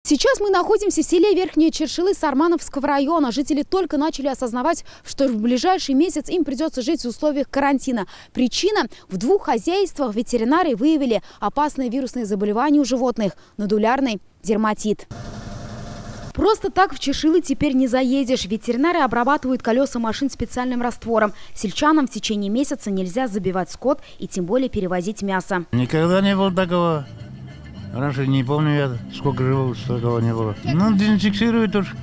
Сейчас мы находимся в селе Верхние Чершилы Сармановского района. Жители только начали осознавать, что в ближайший месяц им придется жить в условиях карантина. Причина – в 2 хозяйствах ветеринары выявили опасные вирусные заболевания у животных – нодулярный дерматит. Просто так в Чершилы теперь не заедешь. Ветеринары обрабатывают колеса машин специальным раствором. Сельчанам в течение месяца нельзя забивать скот и тем более перевозить мясо. Никогда не было такого. Раньше не помню я, сколько живу, такого не было. Ну, дезинфицируют уж,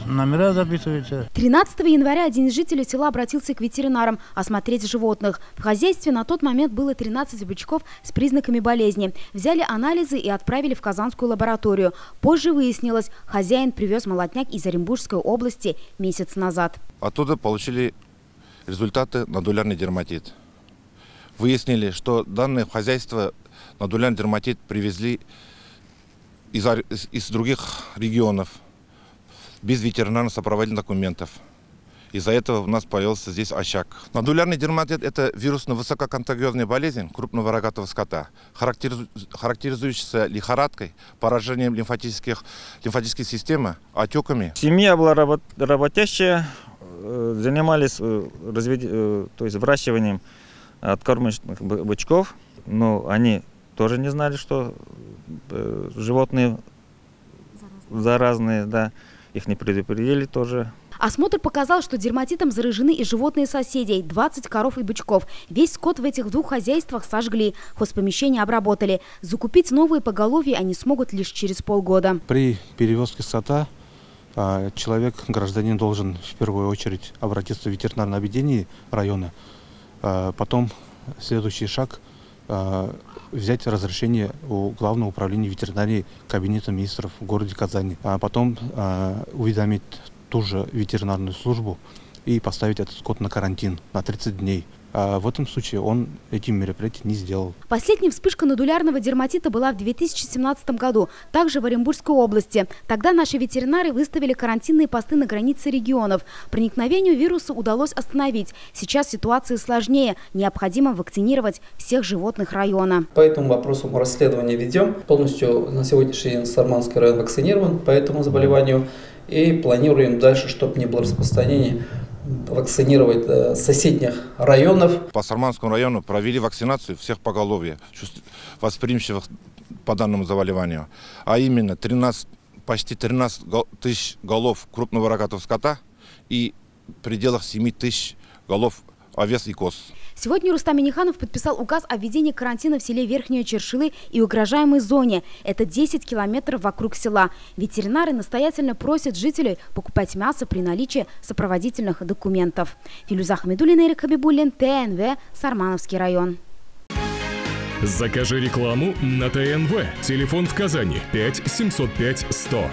номера записываются. 13 января один из жителей села обратился к ветеринарам осмотреть животных. В хозяйстве на тот момент было 13 бычков с признаками болезни. Взяли анализы и отправили в Казанскую лабораторию. Позже выяснилось, хозяин привез молотняк из Оренбургской области месяц назад. Оттуда получили результаты нодулярный дерматит. Выяснили, что данное хозяйство нодулярный дерматит привезли из других регионов без ветеринарно-сопроводительных документов. Из-за этого у нас появился здесь очаг. Нодулярный дерматит – это вирусно-высококонтагиозная болезнь крупного рогатого скота, характеризующаяся лихорадкой, поражением лимфатической системы, отеками. Семья была работящая, занимались то есть выращиванием откормочных бычков, но они тоже не знали, что животные заразные, да, их не предупредили тоже. Осмотр показал, что дерматитом заражены и животные соседей – 20 коров и бычков. Весь скот в этих 2 хозяйствах сожгли, хозпомещения обработали. Закупить новые поголовья они смогут лишь через полгода. При перевозке скота человек, гражданин, должен в первую очередь обратиться в ветеринарное отделение района. Потом следующий шаг – взять разрешение у Главного управления ветеринарии Кабинета министров в городе Казани. А потом уведомить ту же ветеринарную службу и поставить этот скот на карантин на 30 дней. А в этом случае он эти мероприятия не сделал. Последняя вспышка нодулярного дерматита была в 2017 году, также в Оренбургской области. Тогда наши ветеринары выставили карантинные посты на границе регионов. Проникновению вируса удалось остановить. Сейчас ситуация сложнее. Необходимо вакцинировать всех животных района. По этому вопросу мы расследование ведем. Полностью на сегодняшний день Сармановский район вакцинирован по этому заболеванию. И планируем дальше, чтобы не было распространения, вакцинировать соседних районов. По Сармановскому району провели вакцинацию всех поголовья, восприимчивых по данному заболеванию. А именно почти 13 тысяч голов крупного рогатого скота и в пределах 7 тысяч голов овец и коз. Сегодня Рустам Минниханов подписал указ о введении карантина в селе Верхние Чершилы и угрожаемой зоне. Это 10 километров вокруг села. Ветеринары настоятельно просят жителей покупать мясо при наличии сопроводительных документов. Филюза Хамидуллина, Эрик Хабибуллин, ТНВ, Сармановский район. Закажи рекламу на ТНВ. Телефон в Казани 5 705 100.